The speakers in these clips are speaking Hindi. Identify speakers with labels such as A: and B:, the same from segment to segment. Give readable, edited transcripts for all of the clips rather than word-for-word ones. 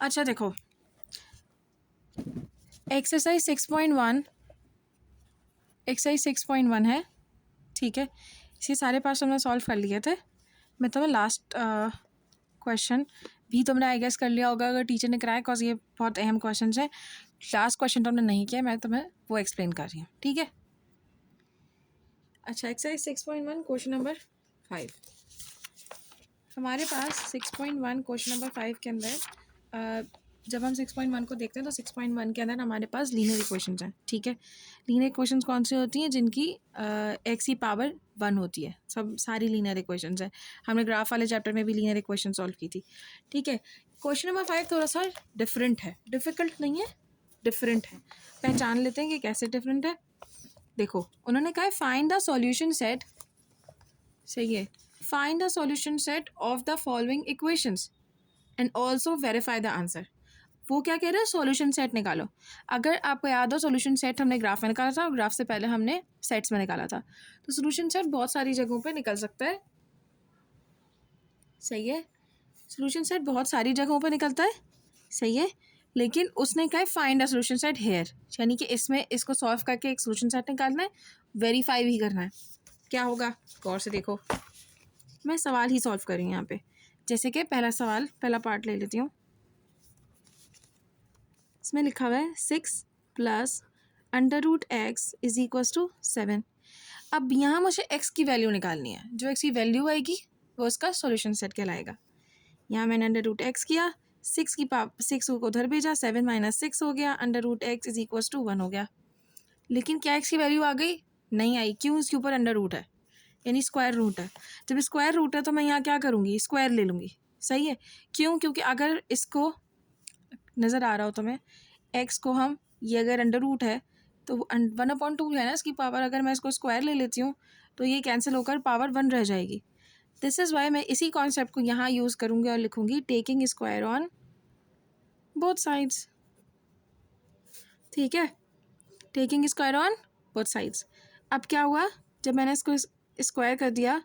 A: अच्छा देखो, एक्सरसाइज 6.1 है, ठीक है। इसे सारे पार्ट्स हमने सॉल्व कर लिए थे। मैं तुम्हें लास्ट क्वेश्चन भी तुमने आई गेस कर लिया होगा अगर टीचर ने कराया, बिकॉज ये बहुत अहम क्वेश्चन है। लास्ट क्वेश्चन तुमने नहीं किया, मैं तुम्हें वो एक्सप्लेन कर रही हूँ, ठीक है। अच्छा, एक्सरसाइज 6.1 क्वेश्चन नंबर 5। हमारे पास 6.1 क्वेश्चन नंबर 5 के अंदर जब हम 6.1 को देखते हैं तो 6.1 के अंदर हमारे पास लीनियर इक्वेशंस हैं, ठीक है। लीनियर इक्वेशंस कौन सी होती हैं? जिनकी एक्स की पावर 1 होती है, सब सारी लीनियर इक्वेशंस हैं। हमने ग्राफ वाले चैप्टर में भी लीनियर इक्वेशन सॉल्व की थी, ठीक है। क्वेश्चन नंबर 5 थोड़ा सा डिफरेंट है, डिफ़िकल्ट नहीं है, डिफरेंट है। पहचान लेते हैं कि कैसे डिफरेंट है। देखो, उन्होंने कहा है फाइंड द सॉल्यूशन सेट, सही है, find the solution set of the following equations and also verify the answer. वो क्या कह रहे हैं? सॉल्यूशन सेट निकालो। अगर आपको याद हो, सॉल्यूशन सेट हमने ग्राफ में निकाला था और ग्राफ से पहले हमने सेट्स में निकाला था। तो सॉल्यूशन सेट बहुत सारी जगहों पे निकल सकता है, सही है। सॉल्यूशन सेट बहुत सारी जगहों पे निकलता है, सही है। लेकिन उसने कहा है find a solution set here, यानी कि इसमें इसको सॉल्व करके एक सॉल्यूशन सेट निकालना है, वेरीफाई भी करना है। क्या होगा? गौर से देखो, मैं सवाल ही सॉल्व कर रही हूँ यहाँ पे। जैसे कि पहला सवाल, पहला पार्ट ले लेती हूँ। इसमें लिखा हुआ है 6 + √x = 7। अब यहाँ मुझे x की वैल्यू निकालनी है। जो x की वैल्यू आएगी वो उसका सॉल्यूशन सेट कहलाएगा। यहाँ मैंने √x किया, 6 को उधर भेजा, 7 - 6 हो गया, √x = 1 हो गया। लेकिन क्या x की वैल्यू आ गई? नहीं आई। क्यों? इसके ऊपर अंडर रूट है, यानी स्क्वायर रूट है। जब स्क्वायर रूट है तो मैं यहाँ क्या करूँगी? स्क्वायर ले लूँगी, सही है। क्यों? क्योंकि अगर इसको नज़र आ रहा हो तुम्हें, एक्स को हम, ये अगर अंडर रूट है तो 1/2 है ना इसकी पावर, अगर मैं इसको स्क्वायर ले लेती हूँ तो ये कैंसिल होकर पावर 1 रह जाएगी। दिस इज़ वाई मैं इसी कॉन्सेप्ट को यहाँ यूज़ करूँगी और लिखूँगी taking square on both sides, ठीक है। Taking square on both sides. अब क्या हुआ? जब मैंने इसको स्क्वायर कर दिया,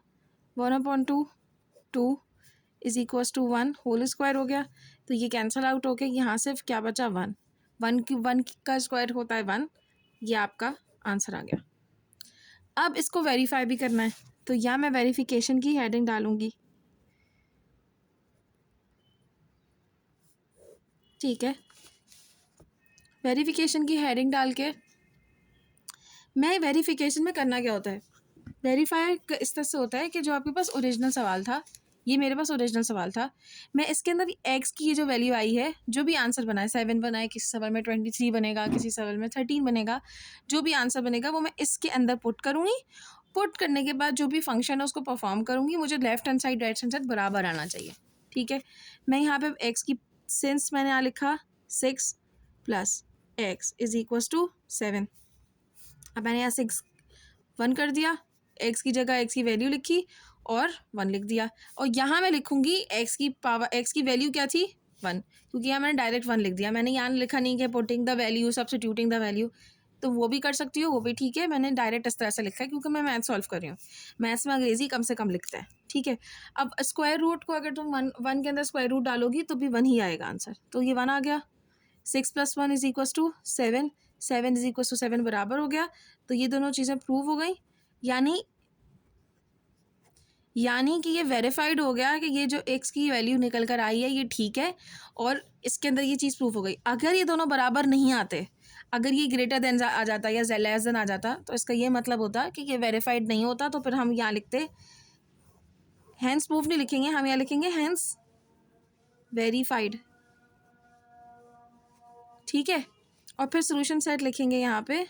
A: 1/2 2 = 1 होल स्क्वायर हो गया। तो ये कैंसिल आउट हो गया, यहाँ सिर्फ क्या बचा? 1। 1 का स्क्वायर होता है 1। ये आपका आंसर आ गया। अब इसको वेरीफाई भी करना है, तो यहाँ मैं वेरिफिकेशन की हेडिंग डालूंगी, ठीक है। वेरिफिकेशन की हेडिंग डाल के मैं वेरिफिकेशन में करना क्या होता है? वेरीफाई इस तरह से होता है कि जो आपके पास ओरिजिनल सवाल था, ये मेरे पास ओरिजिनल सवाल था, मैं इसके अंदर एक्स की जो वैल्यू आई है, जो भी आंसर बना है, 7 बना है, किसी सवाल में 23 बनेगा, किसी सवाल में 13 बनेगा, जो भी आंसर बनेगा वो मैं इसके अंदर पुट करूँगी। पुट करने के बाद जो भी फंक्शन है उसको परफॉर्म करूँगी। मुझे left hand side right hand side बराबर आना चाहिए, ठीक है। मैं यहाँ पे एक्स की, सिंस मैंने यहाँ लिखा 6 + x = 7। अब मैंने यहाँ 6 1 कर दिया, x की जगह x की वैल्यू लिखी और 1 लिख दिया। और यहाँ मैं लिखूँगी x की पावर, x की वैल्यू क्या थी? 1, क्योंकि यहाँ मैंने डायरेक्ट 1 लिख दिया। मैंने यहाँ लिखा नहीं कि putting the value, substituting the value, तो वो भी कर सकती हो, वो भी ठीक है। मैंने डायरेक्ट इस तरह से लिखा है क्योंकि मैं मैथ सॉल्व कर रही हूँ। मैथ्स में अंग्रेजी कम से कम लिखता है, ठीक है। अब स्क्वायर रूट को अगर तुम 1 के अंदर स्क्वायर रूट डालोगी तो भी 1 ही आएगा आंसर, तो ये 1 आ गया। 6 + 1 = 7, 7 = 7 बराबर हो गया। तो ये दोनों चीज़ें प्रूव हो गई, यानी कि ये वेरीफाइड हो गया कि ये जो x की वैल्यू निकल कर आई है ये ठीक है, और इसके अंदर ये चीज़ प्रूफ हो गई। अगर ये दोनों बराबर नहीं आते, अगर ये ग्रेटर देन आ जाता या लेस देन आ जाता, तो इसका ये मतलब होता कि ये वेरीफाइड नहीं होता। तो फिर हम यहाँ लिखते हैंस प्रूफ नहीं लिखेंगे, हम यहाँ लिखेंगे हैंस वेरीफाइड, ठीक है। और फिर सोल्यूशन सेट लिखेंगे यहाँ पे,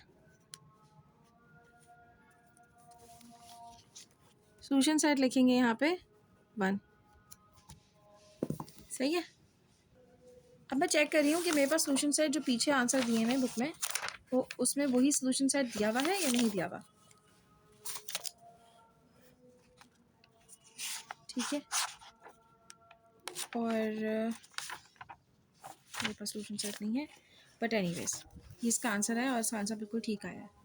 A: सोल्यूशन सेट लिखेंगे यहाँ पे 1, सही है। अब मैं चेक कर रही हूँ कि मेरे पास सोल्यूशन सेट जो पीछे आंसर दिए हैं बुक में, वो उसमें वही सोल्यूशन सेट दिया हुआ है या नहीं दिया हुआ, ठीक है। और मेरे पास सोल्यूशन सेट नहीं है, बट एनीवेज ये इसका आंसर है और इसका आंसर बिल्कुल ठीक आया है।